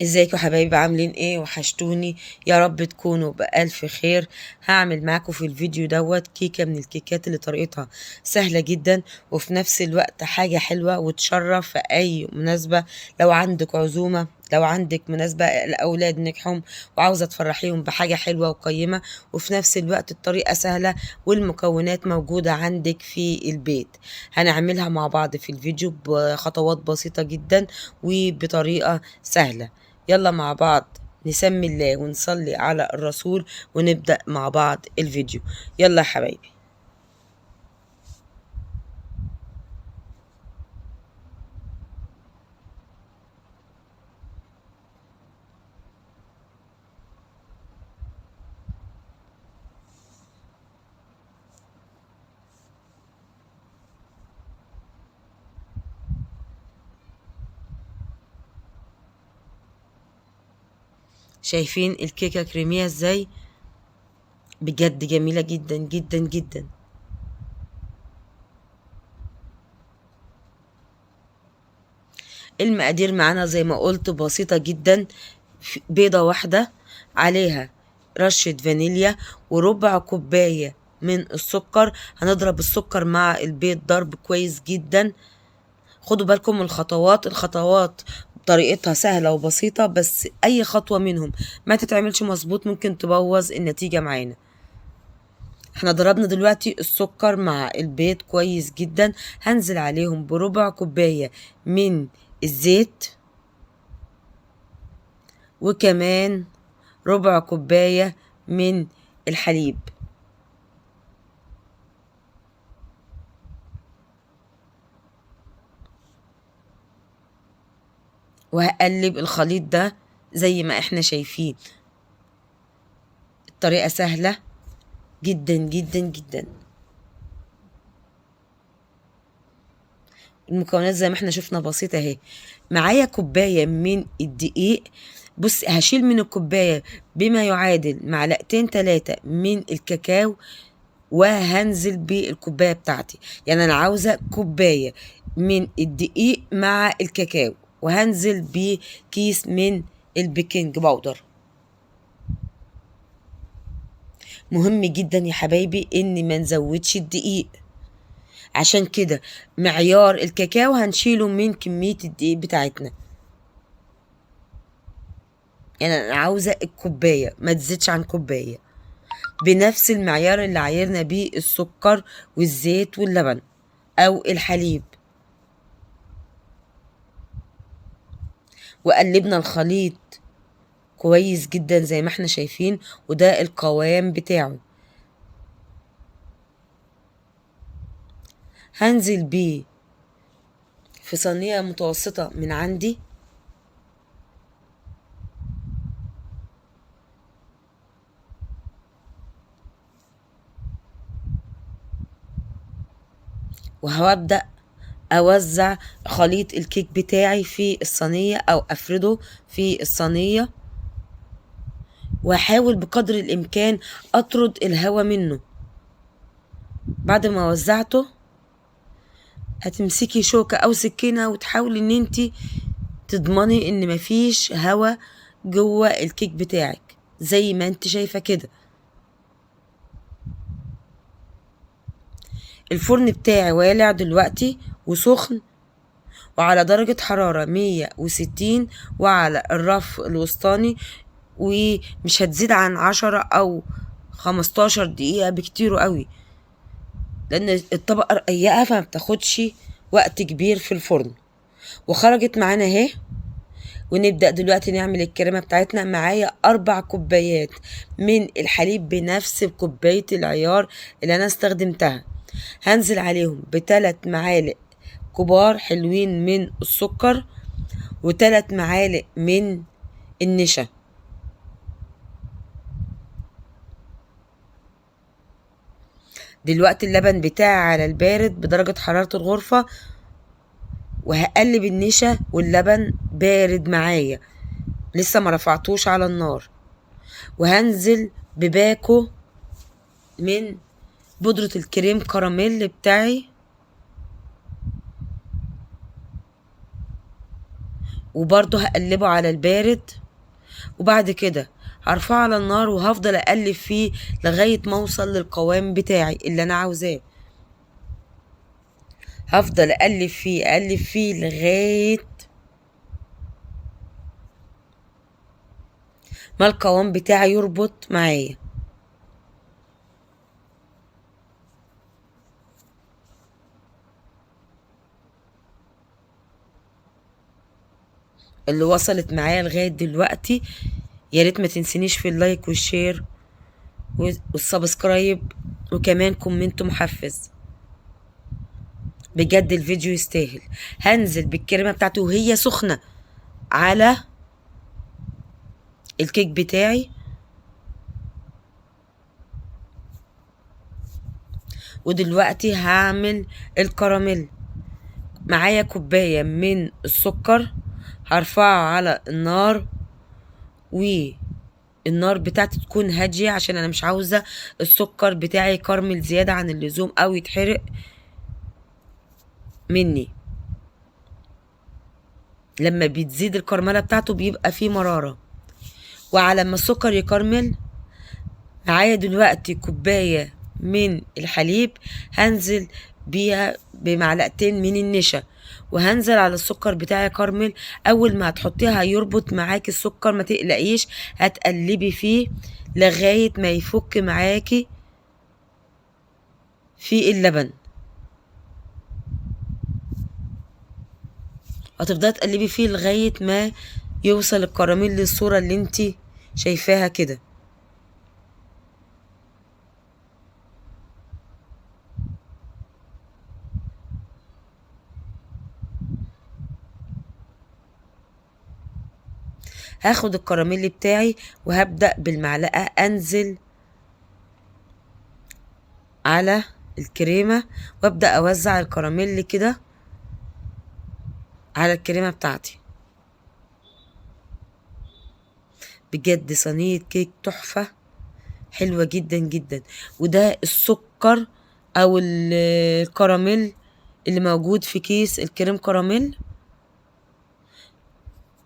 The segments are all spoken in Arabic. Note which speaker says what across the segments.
Speaker 1: ازيكم حبايبي؟ عاملين ايه؟ وحشتوني. يا رب تكونوا بألف خير. هعمل معاكم في الفيديو دوت كيكة من الكيكات اللي طريقتها سهلة جدا، وفي نفس الوقت حاجة حلوة وتشرف في اي مناسبة. لو عندك عزومة، لو عندك مناسبة الأولاد نجحهم وعاوزة تفرحيهم بحاجة حلوة وقيمة، وفي نفس الوقت الطريقة سهلة والمكونات موجودة عندك في البيت. هنعملها مع بعض في الفيديو بخطوات بسيطة جدا وبطريقة سهلة. يلا مع بعض نسمي الله ونصلي على الرسول ونبدأ مع بعض الفيديو. يلا يا حبايبي. شايفين الكيكة كريمية ازاي؟ بجد جميلة جدا جدا جدا. المقادير معانا زي ما قلت بسيطة جدا. بيضة واحدة، عليها رشة فانيليا، وربع كوباية من السكر. هنضرب السكر مع البيض ضرب كويس جدا. خدوا بالكم من الخطوات طريقتها سهلة وبسيطة، بس أي خطوة منهم ما تتعملش مظبوط ممكن تبوظ النتيجة معانا. احنا ضربنا دلوقتي السكر مع البيض كويس جدا. هنزل عليهم بربع كوباية من الزيت، وكمان ربع كوباية من الحليب، وهقلب الخليط ده زي ما احنا شايفين. الطريقة سهلة جدا جدا جدا. المكونات زي ما احنا شفنا بسيطة اهي. معايا كوباية من الدقيق. بص، هشيل من الكوباية بما يعادل معلقتين 3 من الكاكاو، وهنزل بالكوباية بتاعتي. يعني انا عاوزة كوباية من الدقيق مع الكاكاو، وهنزل بكيس من البيكنج باودر. مهم جدا يا حبايبي ان ما نزودش الدقيق، عشان كده معيار الكاكاو هنشيله من كمية الدقيق بتاعتنا. يعني انا عاوزة الكوباية ما تزيدش عن كوباية، بنفس المعيار اللي عايرنا بيه السكر والزيت واللبن او الحليب. وقلبنا الخليط كويس جدا زي ما احنا شايفين، وده القوام بتاعه. هنزل بيه في صينية متوسطة من عندي، وهبدأ أوزع خليط الكيك بتاعي في الصينية أو أفرده في الصينية، وأحاول بقدر الإمكان أطرد الهواء منه. بعد ما وزعته هتمسكي شوكة أو سكينة وتحاولي إن انتي تضمني إن مفيش هواء جوه الكيك بتاعك زي ما انت شايفة كده. الفرن بتاعي والع دلوقتي وسخن، وعلى درجة حرارة 160، وعلى الرف الوسطاني، ومش هتزيد عن 10 أو 15 دقيقة بكتير قوي، لأن الطبقة رقيقة فما بتاخدش وقت كبير في الفرن. وخرجت معانا اهي. ونبدأ دلوقتي نعمل الكريمة بتاعتنا. معايا 4 كوبايات من الحليب بنفس كوباية العيار اللي أنا استخدمتها. هنزل عليهم ب3 معالق كبار حلوين من السكر، و3 معالق من النشا. دلوقتي اللبن بتاعي على البارد بدرجة حرارة الغرفة، وهقلب النشا واللبن بارد معايا، لسه ما رفعتوش على النار. وهنزل بباكو من بودرة الكريم كراميل بتاعي، وبرضه هقلبه على البارد، وبعد كده هرفعه على النار وهفضل اقلب فيه لغاية ما اوصل للقوام بتاعي اللي انا عاوزاه. هفضل اقلب فيه لغاية ما القوام بتاعي يربط معايا. اللي وصلت معايا لغاية دلوقتي يا ريت ما تنسينيش في اللايك والشير والسبسكرايب، وكمان كومنت محفز. بجد الفيديو يستاهل. هنزل بالكريمة بتاعتي وهي سخنة على الكيك بتاعي، ودلوقتي هعمل الكراميل. معايا كوباية من السكر، هرفعه على النار، والنار بتاعتي تكون هادية عشان انا مش عاوزة السكر بتاعي يكرمل زيادة عن اللزوم او يتحرق مني. لما بتزيد الكرملة بتاعته بيبقى فيه مرارة. وعلى ما السكر يكرمل، معايا دلوقتي كوباية من الحليب، هنزل بيها بمعلقتين من النشا، وهنزل على السكر بتاعي كرمل. اول ما هتحطيها هيربط معاكي السكر، ما تقلقيش، هتقلبي فيه لغاية ما يفك معاكي في اللبن. هتفضلي تقلبي فيه لغاية ما يوصل الكراميل للصورة اللي انتي شايفاها كده. هاخد الكراميل بتاعي وهبدأ بالمعلقة انزل على الكريمة، وابدأ اوزع الكراميل كده على الكريمة بتاعتي. بجد صينية كيك تحفة، حلوة جدا جدا. وده السكر او الكراميل اللي موجود في كيس الكريم كراميل.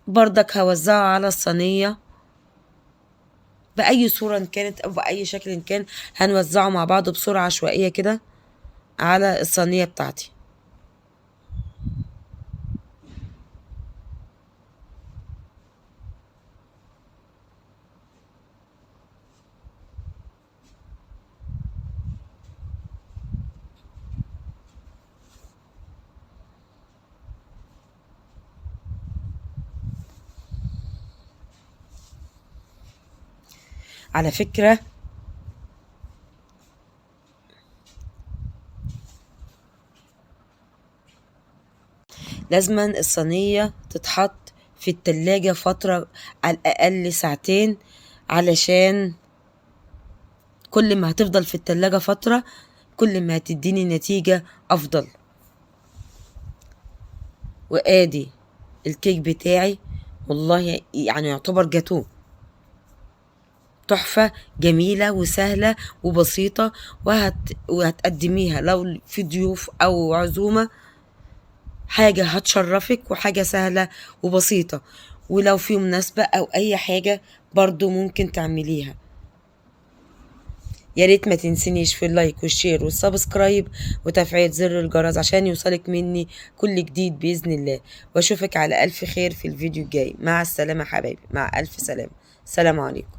Speaker 1: بردك هوزعه على الصينية بأي صورة إن كانت أو بأي شكل إن كان. هنوزعه مع بعض بسرعة عشوائية كده على الصينية بتاعتي. على فكرة لازما الصينية تتحط في التلاجة فترة على الأقل ساعتين، علشان كل ما هتفضل في التلاجة فترة كل ما هتديني نتيجة أفضل. وآدي الكيك بتاعي، والله يعني يعتبر جاتوه تحفة جميلة وسهلة وبسيطة، وهتقدميها لو في ضيوف أو عزومة، حاجة هتشرفك وحاجة سهلة وبسيطة. ولو في مناسبة أو أي حاجة برضو ممكن تعمليها. يا ريت ما تنسينيش في اللايك والشير والسبسكرايب وتفعيل زر الجرس عشان يوصلك مني كل جديد بإذن الله. واشوفك على ألف خير في الفيديو الجاي. مع السلامة حبايبي، مع ألف سلامة. سلام عليكم.